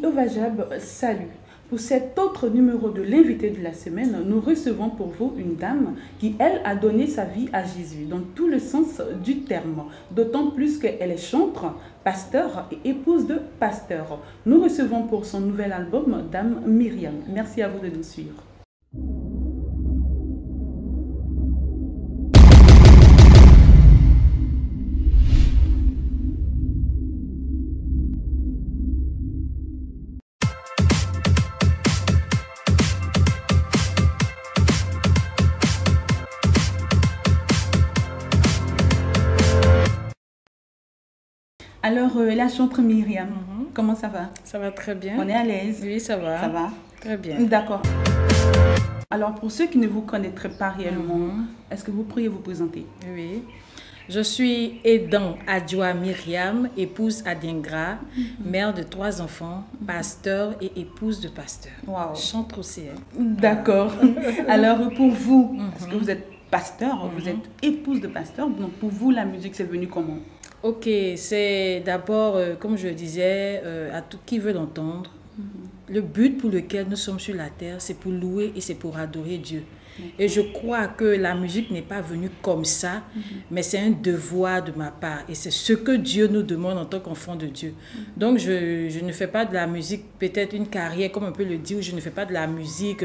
Ovajab, salut. Pour cet autre numéro de l'invité de la semaine, nous recevons pour vous une dame qui, elle, a donné sa vie à Jésus, dans tout le sens du terme. D'autant plus qu'elle est chantre, pasteur et épouse de pasteur. Nous recevons pour son nouvel album, Dame Myriam. Merci à vous de nous suivre. Alors, la chantre Myriam, comment ça va? Ça va très bien. On est à l'aise? Oui, ça va. Ça va? Très bien. D'accord. Alors, pour ceux qui ne vous connaîtraient pas réellement, est-ce que vous pourriez vous présenter? Oui. Je suis Edan Adjoa Myriam, épouse Adiengra, mère de 3 enfants, pasteur et épouse de pasteur. Wow. Chantre aussi. Hein. D'accord. Alors, pour vous, est-ce que vous êtes pasteur, vous êtes épouse de pasteur, donc pour vous, la musique, c'est venu comment? Ok, c'est d'abord, comme je le disais, à tout qui veut l'entendre, le but pour lequel nous sommes sur la terre, c'est pour louer et c'est pour adorer Dieu. Et je crois que la musique n'est pas venue comme ça, mais c'est un devoir de ma part. Et c'est ce que Dieu nous demande en tant qu'enfant de Dieu. Donc, je ne fais pas de la musique, peut-être une carrière, comme on peut le dire, ou je ne fais pas de la musique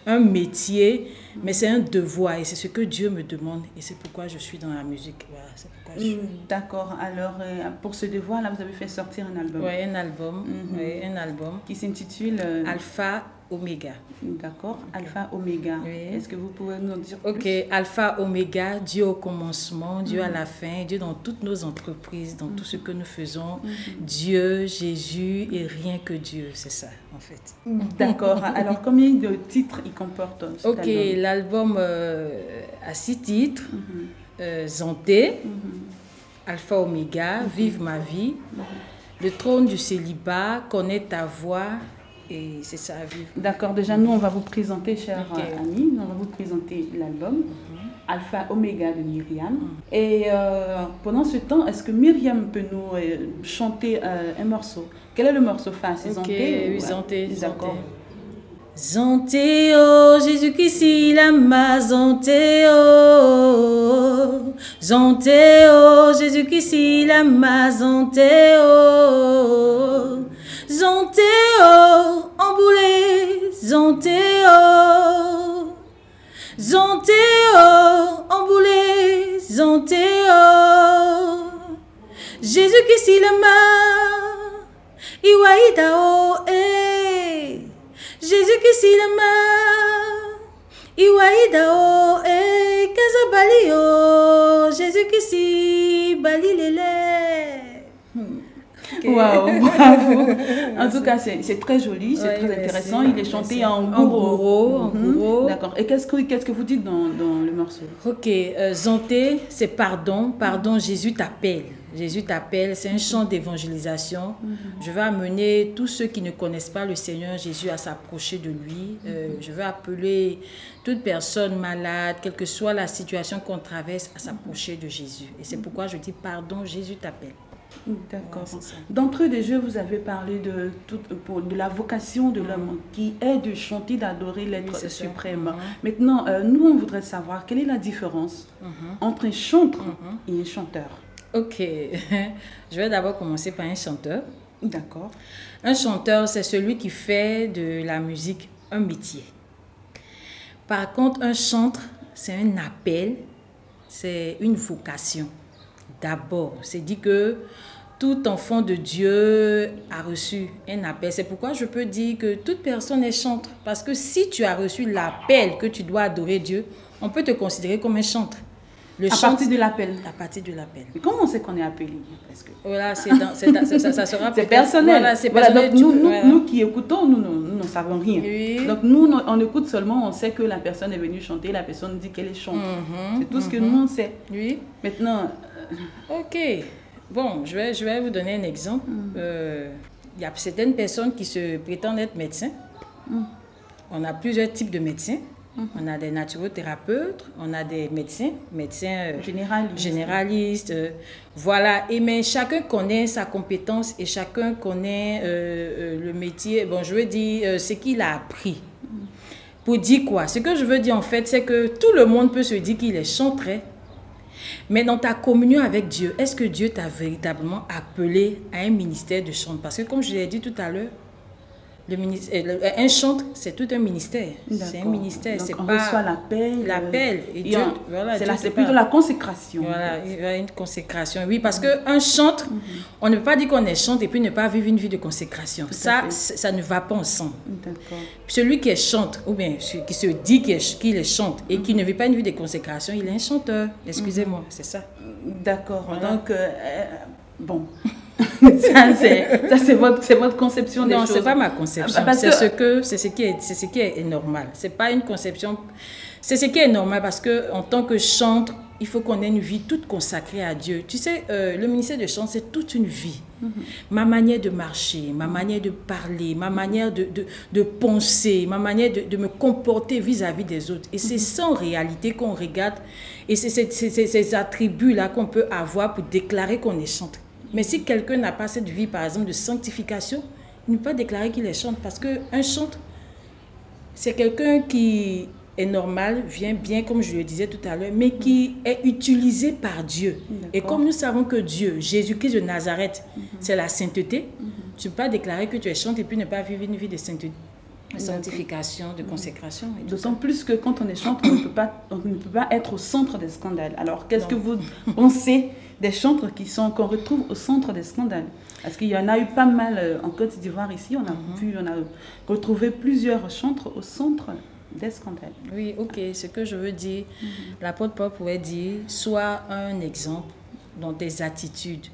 un métier, mais c'est un devoir. Et c'est ce que Dieu me demande. Et c'est pourquoi je suis dans la musique. Voilà, c'est pourquoi je suis. D'accord. Alors, pour ce devoir-là, vous avez fait sortir un album. Oui, un album. Oui, un album. Qui s'intitule Alpha Oméga. D'accord, Alpha Oméga. Oui. Est-ce que vous pouvez nous en dire plus? Ok, Alpha Oméga, Dieu au commencement, Dieu à la fin, Dieu dans toutes nos entreprises, dans tout ce que nous faisons. Dieu, Jésus et rien que Dieu, c'est ça en fait. D'accord, alors combien de titres il comporte cet Ok, album? l'album a 6 titres. Zanté, Alpha Oméga, Vive ma vie, Le trône du célibat, Connais ta voix. Et c'est ça, vivre. D'accord, déjà nous on va vous présenter, chers amis, on va vous présenter l'album Alpha Oméga de Myriam. Et pendant ce temps, est-ce que Myriam peut nous chanter un morceau? Quel est le morceau phare? C'est Zanté? Oui, Zanté. D'accord. Zanté, oh, Jésus-Christ, lama, Zanté, oh. Zanté, oh, Jésus-Christ, lama, Zanté, oh. Zanté, oh, emboulé, Zanté, oh. Zanté, oh, emboulé, Zanté, oh. Jésus-Christ, lama, Iwaïda, oh, eh. Jésus-Christ, lama, Iwaïda, oh, eh. Kazabali, oh, Jésus-Christ, Bali, lélé. Waouh, bravo. En tout cas, c'est très joli, c'est très intéressant. Il est chanté en gouro. D'accord. Et qu'est-ce que vous dites dans le morceau? Ok, Zanté, c'est pardon. Pardon, Jésus t'appelle. Jésus t'appelle, c'est un chant d'évangélisation. Je veux amener tous ceux qui ne connaissent pas le Seigneur Jésus à s'approcher de lui. Je veux appeler toute personne malade, quelle que soit la situation qu'on traverse, à s'approcher de Jésus. Et c'est pourquoi je dis pardon, Jésus t'appelle. D'accord. D'entrée de jeu, vous avez parlé de la vocation de l'homme qui est de chanter, d'adorer l'être suprême. Maintenant, nous, on voudrait savoir quelle est la différence entre un chantre et un chanteur. Ok, je vais d'abord commencer par un chanteur. D'accord. Un chanteur, c'est celui qui fait de la musique un métier. Par contre, un chantre, c'est un appel, c'est une vocation. D'abord, c'est dit que tout enfant de Dieu a reçu un appel. C'est pourquoi je peux dire que toute personne est chantre. Parce que si tu as reçu l'appel que tu dois adorer Dieu, on peut te considérer comme un chantre. À partir de l'appel. À partir de l'appel. Comment on sait qu'on est appelé? Parce que... Voilà, ça sera c'est personnel. Voilà, c'est personnel. Donc nous qui écoutons, nous ne savons rien. Oui. Donc nous, on écoute seulement, on sait que la personne est venue chanter, la personne dit qu'elle est chanteuse. C'est tout ce que nous on sait. Oui. Maintenant... Ok. Bon, je vais vous donner un exemple. Il y a certaines personnes qui se prétendent être médecins. On a plusieurs types de médecins. On a des naturothérapeutes, on a des médecins généralistes. Voilà. Mais chacun connaît sa compétence et chacun connaît le métier. Bon, je veux dire ce qu'il a appris. Pour dire quoi? Ce que je veux dire en fait, c'est que tout le monde peut se dire qu'il est chanteur. Mais dans ta communion avec Dieu, est-ce que Dieu t'a véritablement appelé à un ministère de chant? Parce que comme je l'ai dit tout à l'heure, un chantre, c'est tout un ministère. C'est un ministère. Donc, on reçoit l'appel. L'appel. Et Dieu, voilà, c'est plutôt la consécration. Voilà, il y a une consécration. Oui, parce qu'un chantre, on ne peut pas dire qu'on est chantre et puis ne pas vivre une vie de consécration. Ça ne va pas ensemble. Celui qui est chantre, ou bien qui se dit qu'il est chantre et qui ne vit pas une vie de consécration, il est un chanteur. Excusez-moi, c'est ça. D'accord. Voilà. Donc, bon... ça c'est votre conception des choses. Non, c'est pas ma conception. C'est ce qui est normal. C'est pas une conception. C'est ce qui est normal parce que en tant que chantre, il faut qu'on ait une vie toute consacrée à Dieu. Tu sais, le ministère de chant, c'est toute une vie. Ma manière de marcher, ma manière de parler, ma manière de penser, ma manière de me comporter vis-à-vis des autres. Et c'est ça en réalité qu'on regarde. Et c'est ces attributs-là qu'on peut avoir pour déclarer qu'on est chantre. Mais si quelqu'un n'a pas cette vie, par exemple, de sanctification, il ne peut pas déclarer qu'il est chantre. Parce qu'un chantre, c'est quelqu'un qui est normal, vient bien, comme je le disais tout à l'heure, mais qui est utilisé par Dieu. Et comme nous savons que Dieu, Jésus-Christ de Nazareth, c'est la sainteté, tu ne peux pas déclarer que tu es chantre et puis ne pas vivre une vie de sainteté. De sanctification, de consécration. D'autant plus que quand on est chantre, on ne peut pas être au centre des scandales. Alors, qu'est-ce que vous pensez des chantres qu'on retrouve au centre des scandales? Parce qu'il y en a eu pas mal en Côte d'Ivoire ici. On a retrouvé plusieurs chantres au centre des scandales. Oui, ok. Ce que je veux dire, l'apôtre Paul pouvait dire, sois un exemple dans tes attitudes.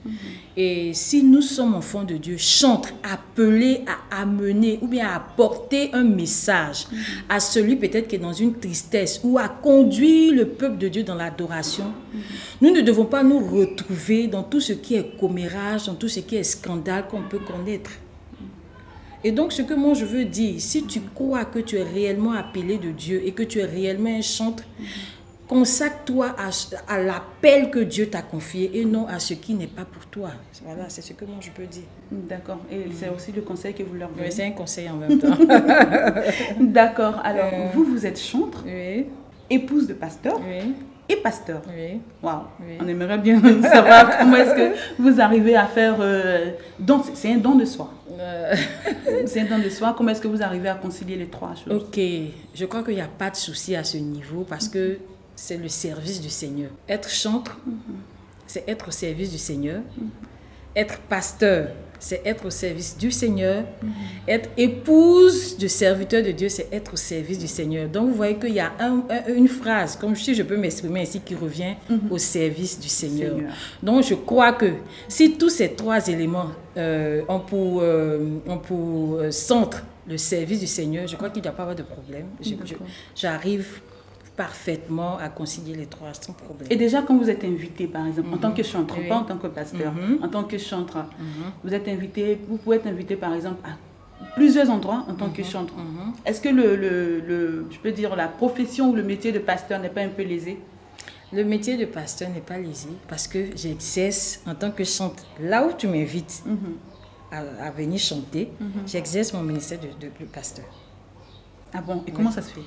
Et si nous sommes enfants de Dieu, chantres, appelés à amener ou bien à apporter un message à celui peut-être qui est dans une tristesse ou à conduire le peuple de Dieu dans l'adoration, nous ne devons pas nous retrouver dans tout ce qui est commérage, dans tout ce qui est scandale qu'on peut connaître. Et donc, ce que moi je veux dire, si tu crois que tu es réellement appelé de Dieu et que tu es réellement un chantre, consacre-toi à l'appel que Dieu t'a confié et non à ce qui n'est pas pour toi. Voilà, c'est ce que moi je peux dire. D'accord. Et c'est aussi le conseil que vous leur donnez. Oui, c'est un conseil en même temps. D'accord. Alors, vous êtes chantre, épouse de pasteur et pasteur. Oui. Waouh. Oui. On aimerait bien savoir comment est-ce que vous arrivez à faire... c'est un don de soi. C'est un don de soi. Comment est-ce que vous arrivez à concilier les trois choses? Ok. Je crois qu'il n'y a pas de souci à ce niveau parce que c'est le service du Seigneur. Être chantre, c'est être au service du Seigneur. Être pasteur, c'est être au service du Seigneur. Être épouse de serviteur de Dieu, c'est être au service du Seigneur. Donc, vous voyez qu'il y a une phrase, comme si je peux m'exprimer ici, qui revient au service du Seigneur. Donc, je crois que si tous ces trois éléments ont pour centre le service du Seigneur, je crois qu'il n'y a pas de problème. J'arrive parfaitement à concilier les trois sans problème. Et déjà, quand vous êtes invité, par exemple, en tant que chantre, pas en tant que pasteur, en tant que chantre, vous êtes invité, vous pouvez être invité, par exemple, à plusieurs endroits en tant que chantre. Est-ce que je peux dire, la profession ou le métier de pasteur n'est pas un peu lésé? Le métier de pasteur n'est pas lésé parce que j'exerce en tant que chantre. Là où tu m'invites à venir chanter, j'exerce mon ministère de pasteur. Ah bon? Et comment ça se fait?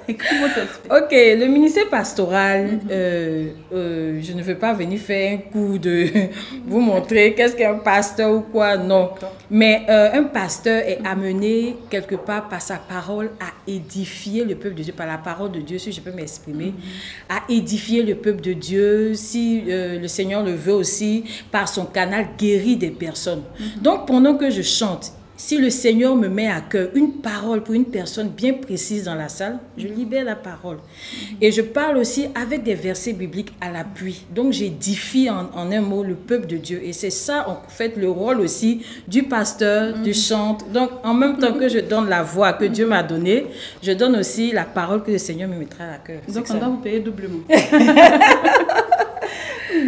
Et comment ça se fait? Ok, le ministère pastoral, je ne veux pas venir faire un coup de vous montrer qu'est-ce qu'un pasteur ou quoi, non. Mais un pasteur est amené quelque part par sa parole à édifier le peuple de Dieu, par la parole de Dieu, si je peux m'exprimer, à édifier le peuple de Dieu, si le Seigneur le veut aussi, par son canal guérir des personnes. Donc pendant que je chante, si le Seigneur me met à cœur une parole pour une personne bien précise dans la salle, je libère la parole. Et je parle aussi avec des versets bibliques à l'appui. Donc j'édifie en un mot le peuple de Dieu. Et c'est ça en fait le rôle aussi du pasteur, du chantre. Donc en même temps que je donne la voix que Dieu m'a donnée, je donne aussi la parole que le Seigneur me mettra à cœur. Donc on doit vous payer doublement.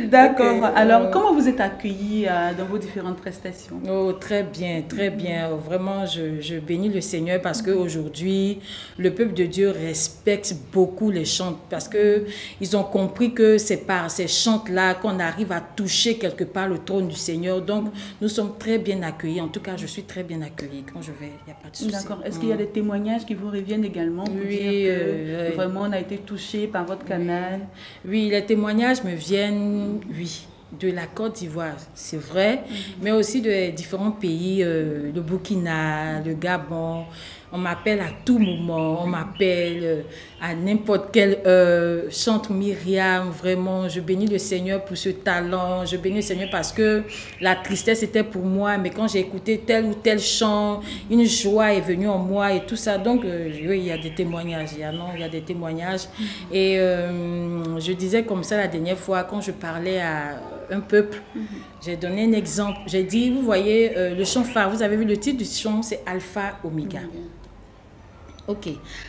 D'accord. Okay. Alors, comment vous êtes accueillis dans vos différentes prestations? Oh, très bien, très bien. Vraiment, je bénis le Seigneur parce qu'aujourd'hui, le peuple de Dieu respecte beaucoup les chants parce qu'ils ont compris que c'est par ces chants-là qu'on arrive à toucher quelque part le trône du Seigneur. Donc, nous sommes très bien accueillis. En tout cas, je suis très bien accueillie. Quand je vais, il n'y a pas de souci. D'accord. Est-ce qu'il y a des témoignages qui vous reviennent également pour dire que vraiment on a été touché par votre canal? Oui, les témoignages me viennent, oui, de la Côte d'Ivoire, c'est vrai, mais aussi de différents pays, le Burkina, le Gabon. On m'appelle à tout moment, on m'appelle à n'importe quelle heure. Chante Myriam, vraiment, je bénis le Seigneur pour ce talent. Je bénis le Seigneur parce que la tristesse était pour moi, mais quand j'ai écouté tel ou tel chant, une joie est venue en moi et tout ça. Donc, oui, il y a des témoignages, il y a des témoignages. Et je disais comme ça la dernière fois, quand je parlais à un peuple, j'ai donné un exemple. J'ai dit, vous voyez, le chant phare, vous avez vu le titre du chant, c'est Alpha Oméga. Ok.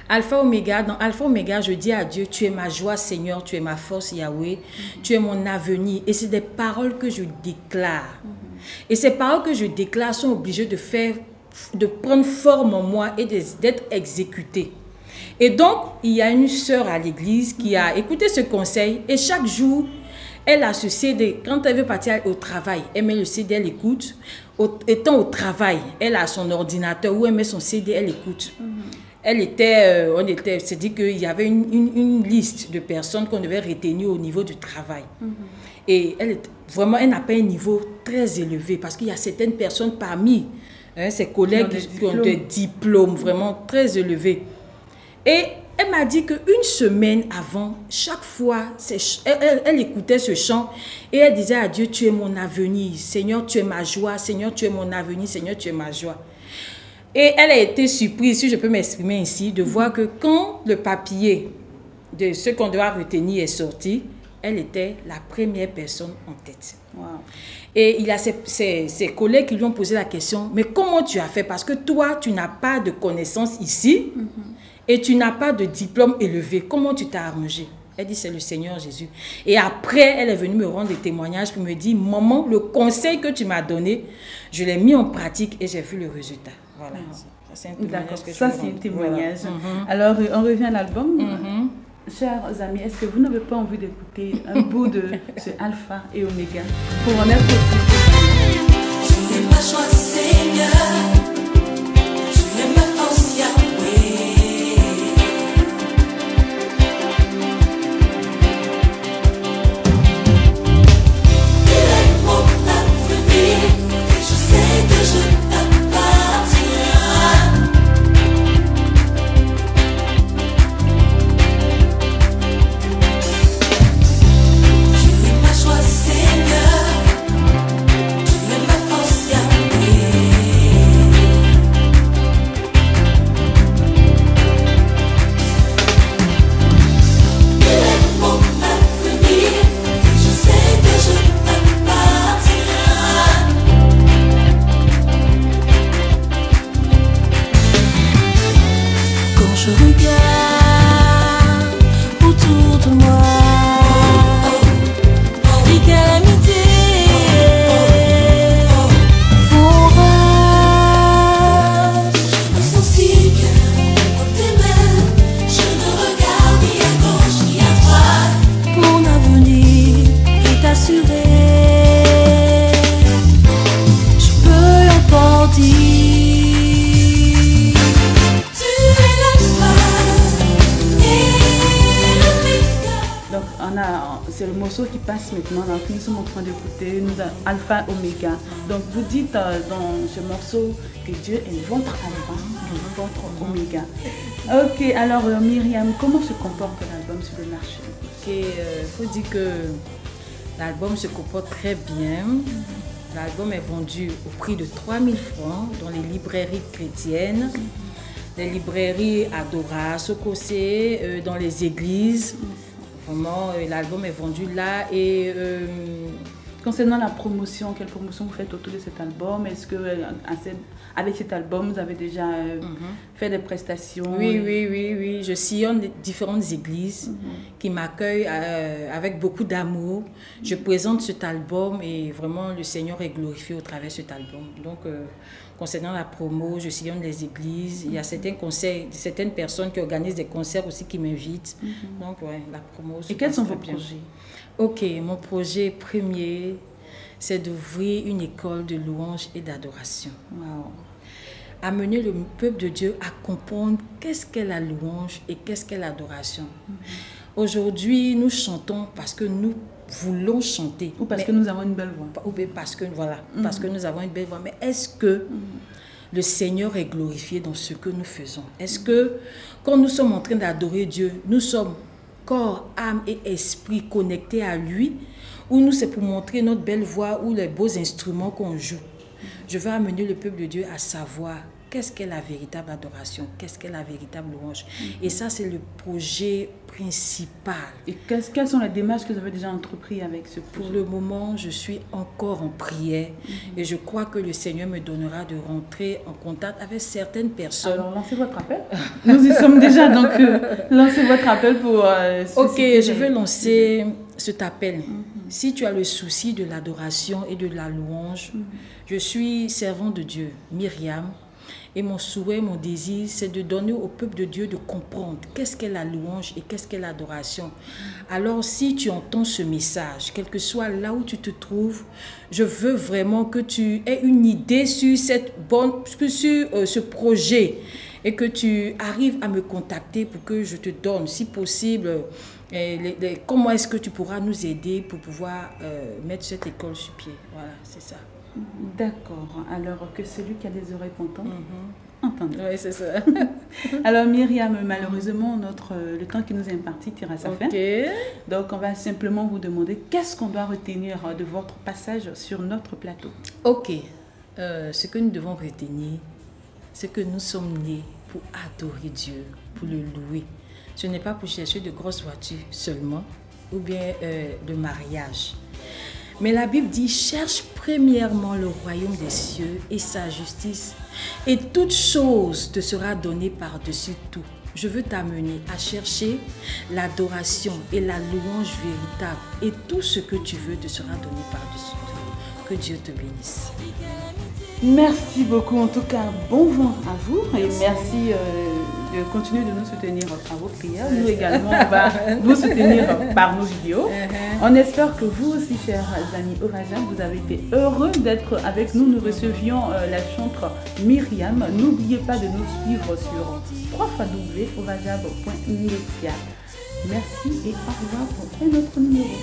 Alpha Oméga, dans Alpha Oméga, je dis à Dieu, tu es ma joie, Seigneur, tu es ma force, Yahweh, tu es mon avenir. Et c'est des paroles que je déclare. Et ces paroles que je déclare sont obligées de prendre forme en moi et d'être exécutées. Et donc, il y a une sœur à l'église qui a écouté ce conseil et chaque jour, elle a ce CD. Quand elle veut partir au travail, elle met le CD, elle écoute. Étant au travail, elle a son ordinateur où elle met son CD, elle écoute. On s'est dit qu'il y avait une liste de personnes qu'on devait retenir au niveau du travail. Et elle n'a pas un niveau très élevé parce qu'il y a certaines personnes parmi ses collègues qui ont des diplômes vraiment très élevés. Et elle m'a dit qu'une semaine avant, chaque fois, elle écoutait ce chant et elle disait à Dieu, tu es mon avenir, Seigneur, tu es ma joie, Seigneur, tu es mon avenir, Seigneur, tu es ma joie. Et elle a été surprise, si je peux m'exprimer ici, de voir que quand le papier de ce qu'on doit retenir est sorti, elle était la première personne en tête. Wow. Et il y a ses collègues qui lui ont posé la question, mais comment tu as fait? Parce que toi, tu n'as pas de connaissances ici et tu n'as pas de diplôme élevé. Comment tu t'es arrangé? Elle dit, c'est le Seigneur Jésus. Et après, elle est venue me rendre des témoignages pour me dire, maman, le conseil que tu m'as donné, je l'ai mis en pratique et j'ai vu le résultat. Voilà. C'est un témoignage que ça, c'est un témoignage. Voilà. Alors, on revient à l'album. Chers amis, est-ce que vous n'avez pas envie d'écouter un bout de ce Alpha et Oméga pour en être aussi? Tu es ma joie, Seigneur. Tu es ma force, Yahweh. Tu es mon avenir et je sais que je t'appartiens. Tu es ma joie, Seigneur. Tu es ma force, Yahweh. Tu es mon avenir et je sais que je t'appartiens. Quand je regarde autour de moi, les calamités font rage. Je me sens si bien dans tes mains. Je ne regarde ni à gauche ni à droite. Mon avenir est assuré. Je peux encore dire, tu es l'alpha et l'oméga. Donc, c'est le morceau qui passe maintenant. Donc, nous sommes en train d'écouter Alpha Oméga. Donc, vous dites dans ce morceau que Dieu est votre Alpha et votre Oméga. Ok, alors Myriam, comment se comporte l'album sur le marché? Il faut dire que l'album se comporte très bien. L'album est vendu au prix de 3 000 francs dans les librairies chrétiennes, les librairies Adora, Sokosé, dans les églises. Vraiment, l'album est vendu là et Concernant la promotion, quelle promotion vous faites autour de cet album? Est-ce que avec cet album, vous avez déjà fait des prestations? Oui. Je sillonne différentes églises qui m'accueillent avec beaucoup d'amour. Je présente cet album et vraiment le Seigneur est glorifié au travers de cet album. Donc, concernant la promo, je sillonne les églises. Il y a certaines personnes qui organisent des concerts aussi qui m'invitent. Donc, ouais, la promo. Et quels sont vos projets? Ok, mon projet premier, c'est d'ouvrir une école de louange et d'adoration. Wow. Amener le peuple de Dieu à comprendre qu'est-ce qu'est la louange et qu'est-ce qu'est l'adoration. Aujourd'hui, nous chantons parce que nous voulons chanter. Ou parce que nous avons une belle voix. Ou parce que, voilà, parce que nous avons une belle voix. Mais est-ce que le Seigneur est glorifié dans ce que nous faisons? Est-ce que quand nous sommes en train d'adorer Dieu, nous sommes corps, âme et esprit connectés à lui, ou nous c'est pour montrer notre belle voix ou les beaux instruments qu'on joue? Je veux amener le peuple de Dieu à savoir qu'est-ce qu'est la véritable adoration, qu'est-ce qu'est la véritable louange. Et ça, c'est le projet principal. Et quelles sont les démarches que vous avez déjà entreprises avec ce projet? Pour le moment, je suis encore en prière et je crois que le Seigneur me donnera de rentrer en contact avec certaines personnes. Alors, lancez votre appel. Nous y sommes déjà, donc lancez votre appel pour... ok, je vais lancer cet appel. Si tu as le souci de l'adoration et de la louange, je suis servant de Dieu, Myriam. Et mon souhait, mon désir, c'est de donner au peuple de Dieu de comprendre qu'est-ce qu'est la louange et qu'est-ce qu'est l'adoration. Alors, si tu entends ce message, quel que soit là où tu te trouves, je veux vraiment que tu aies une idée sur ce projet et que tu arrives à me contacter pour que je te donne, si possible, comment est-ce que tu pourras nous aider pour pouvoir mettre cette école sur pied. Voilà, c'est ça. D'accord. Alors que celui qui a des oreilles pour entendre. Oui, c'est ça. Alors Myriam, malheureusement, le temps qui nous est imparti tire à sa fin. Donc on va simplement vous demander qu'est-ce qu'on doit retenir de votre passage sur notre plateau. Ok. Ce que nous devons retenir, c'est que nous sommes nés pour adorer Dieu, pour le louer. Ce n'est pas pour chercher de grosses voitures seulement, ou bien de mariage. Mais la Bible dit, cherche premièrement le royaume des cieux et sa justice, et toute chose te sera donnée par-dessus tout. Je veux t'amener à chercher l'adoration et la louange véritable, et tout ce que tu veux te sera donné par-dessus tout. Que Dieu te bénisse. Merci beaucoup, en tout cas, bon vent à vous et merci de continuer de nous soutenir par vos prières. Nous également, on va vous soutenir par nos vidéos. On espère que vous aussi, chers amis Ovajab, vous avez été heureux d'être avec nous. Nous recevions la chanteuse Myriam. N'oubliez pas de nous suivre sur www.ovajab.media. Merci et au revoir pour un autre numéro.